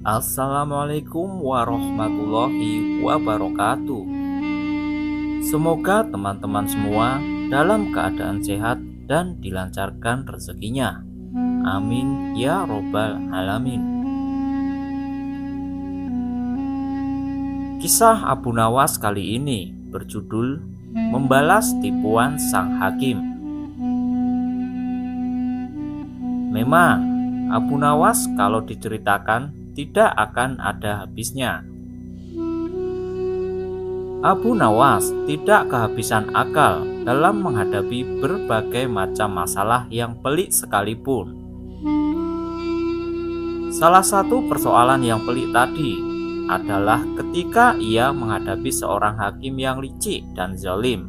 Assalamualaikum warahmatullahi wabarakatuh. Semoga teman-teman semua dalam keadaan sehat dan dilancarkan rezekinya. Amin ya robbal alamin. Kisah Abu Nawas kali ini berjudul Membalas Tipuan Sang Hakim. Memang Abu Nawas kalau diceritakan tidak akan ada habisnya. Abu Nawas tidak kehabisan akal dalam menghadapi berbagai macam masalah yang pelik sekalipun. Salah satu persoalan yang pelik tadi adalah ketika ia menghadapi seorang hakim yang licik dan zalim.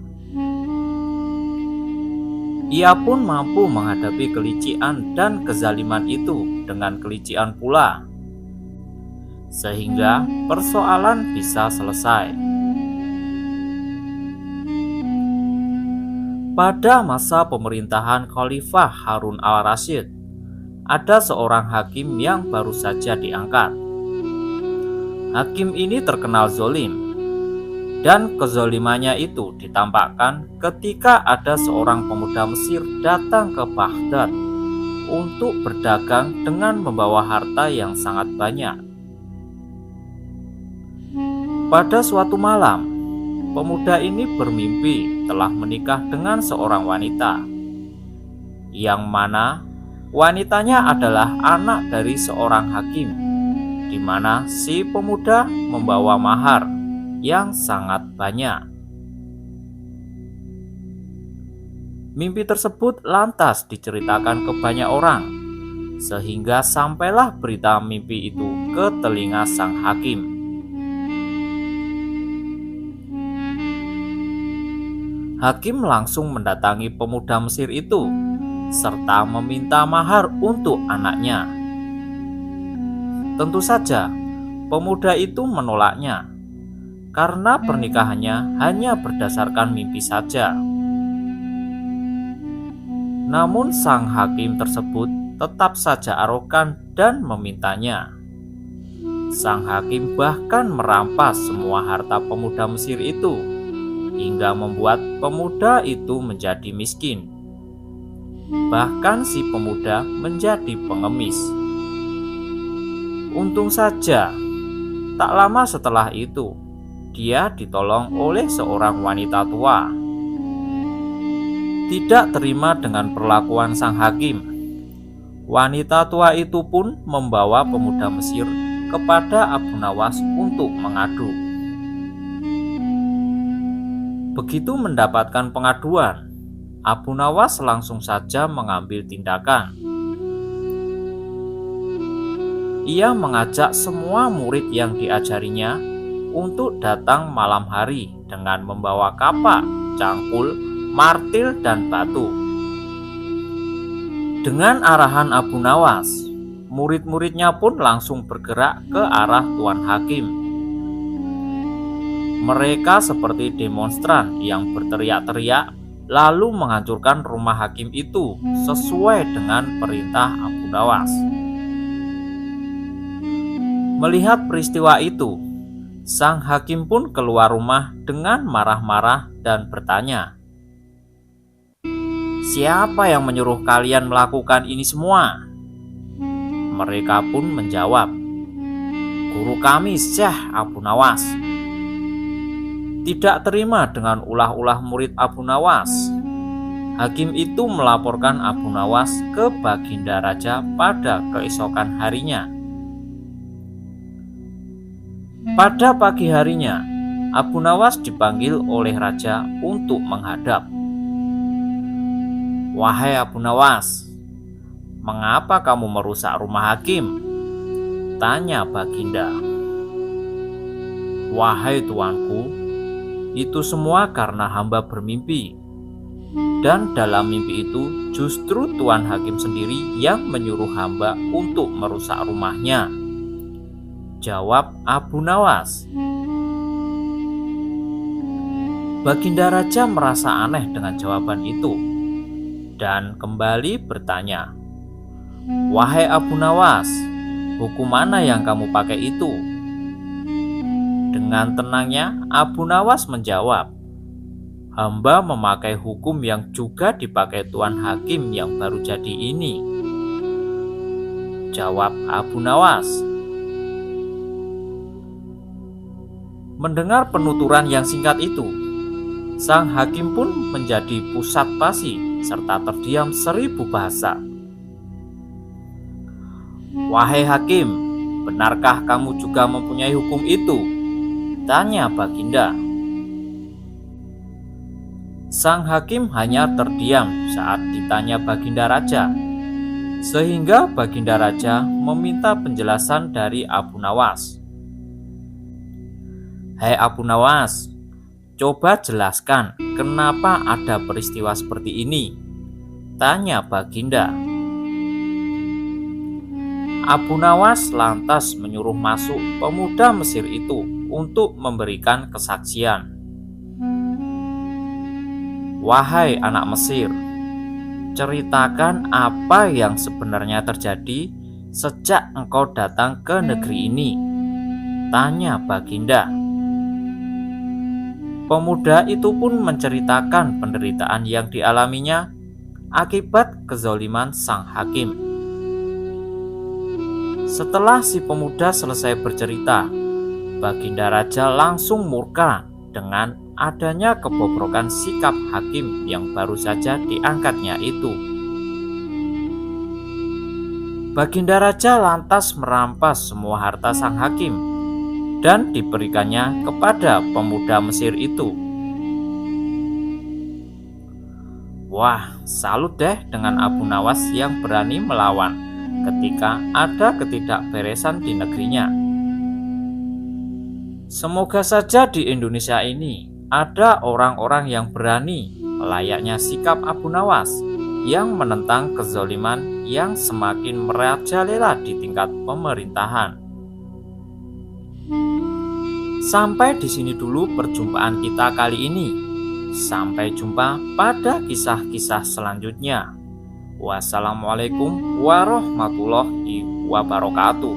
Ia pun mampu menghadapi kelicikan dan kezaliman itu dengan kelicikan pula, sehingga persoalan bisa selesai. Pada masa pemerintahan Khalifah Harun al-Rasyid, ada seorang hakim yang baru saja diangkat. Hakim ini terkenal zalim, dan kezalimannya itu ditampakkan ketika ada seorang pemuda Mesir datang ke Baghdad untuk berdagang dengan membawa harta yang sangat banyak. Pada suatu malam, pemuda ini bermimpi telah menikah dengan seorang wanita, yang mana wanitanya adalah anak dari seorang hakim, di mana si pemuda membawa mahar yang sangat banyak. Mimpi tersebut lantas diceritakan ke banyak orang, sehingga sampailah berita mimpi itu ke telinga sang hakim. Hakim langsung mendatangi pemuda Mesir itu, serta meminta mahar untuk anaknya. Tentu saja, pemuda itu menolaknya, karena pernikahannya hanya berdasarkan mimpi saja. Namun sang hakim tersebut tetap saja arogan dan memintanya. Sang hakim bahkan merampas semua harta pemuda Mesir itu, hingga membuat pemuda itu menjadi miskin. Bahkan si pemuda menjadi pengemis. Untung saja, tak lama setelah itu, dia ditolong oleh seorang wanita tua. Tidak terima dengan perlakuan sang hakim, wanita tua itu pun membawa pemuda Mesir kepada Abu Nawas untuk mengadu. Begitu mendapatkan pengaduan, Abu Nawas langsung saja mengambil tindakan. Ia mengajak semua murid yang diajarinya untuk datang malam hari dengan membawa kapak, cangkul, martil, dan batu. Dengan arahan Abu Nawas, murid-muridnya pun langsung bergerak ke arah Tuan Hakim. Mereka seperti demonstran yang berteriak-teriak lalu menghancurkan rumah hakim itu sesuai dengan perintah Abu Nawas. Melihat peristiwa itu, sang hakim pun keluar rumah dengan marah-marah dan bertanya, "Siapa yang menyuruh kalian melakukan ini semua?" Mereka pun menjawab, "Guru kami, Syekh Abu Nawas." Tidak terima dengan ulah-ulah murid Abu Nawas, hakim itu melaporkan Abu Nawas ke Baginda Raja pada keesokan harinya. Pada pagi harinya, Abu Nawas dipanggil oleh raja untuk menghadap. "Wahai Abu Nawas, mengapa kamu merusak rumah hakim?" tanya Baginda. "Wahai tuanku, itu semua karena hamba bermimpi, dan dalam mimpi itu justru Tuan Hakim sendiri yang menyuruh hamba untuk merusak rumahnya," jawab Abu Nawas. Baginda Raja merasa aneh dengan jawaban itu dan kembali bertanya, "Wahai Abu Nawas, Hukum mana yang kamu pakai itu?" Dengan tenangnya Abu Nawas menjawab, "Hamba memakai hukum yang juga dipakai Tuan Hakim yang baru jadi ini," jawab Abu Nawas. Mendengar penuturan yang singkat itu, sang hakim pun menjadi pusat basi serta terdiam 1000 bahasa. "Wahai hakim, benarkah kamu juga mempunyai hukum itu?" tanya Baginda. Sang hakim hanya terdiam saat ditanya Baginda Raja, sehingga Baginda Raja meminta penjelasan dari Abu Nawas. "Hai Abu Nawas, coba jelaskan kenapa ada peristiwa seperti ini," tanya Baginda. Abu Nawas lantas menyuruh masuk pemuda Mesir itu untuk memberikan kesaksian. "Wahai anak Mesir, ceritakan apa yang sebenarnya terjadi sejak engkau datang ke negeri ini," tanya Baginda. Pemuda itu pun menceritakan penderitaan yang dialaminya akibat kezaliman sang hakim. Setelah si pemuda selesai bercerita, Baginda Raja langsung murka dengan adanya kebobrokan sikap hakim yang baru saja diangkatnya itu. Baginda Raja lantas merampas semua harta sang hakim dan diberikannya kepada pemuda Mesir itu. Wah, salut deh dengan Abu Nawas yang berani melawan ketika ada ketidakberesan di negerinya. Semoga saja di Indonesia ini ada orang-orang yang berani layaknya sikap Abu Nawas yang menentang kezaliman yang semakin merajalela di tingkat pemerintahan. Sampai di sini dulu perjumpaan kita kali ini. Sampai jumpa pada kisah-kisah selanjutnya. Wassalamualaikum warahmatullahi wabarakatuh.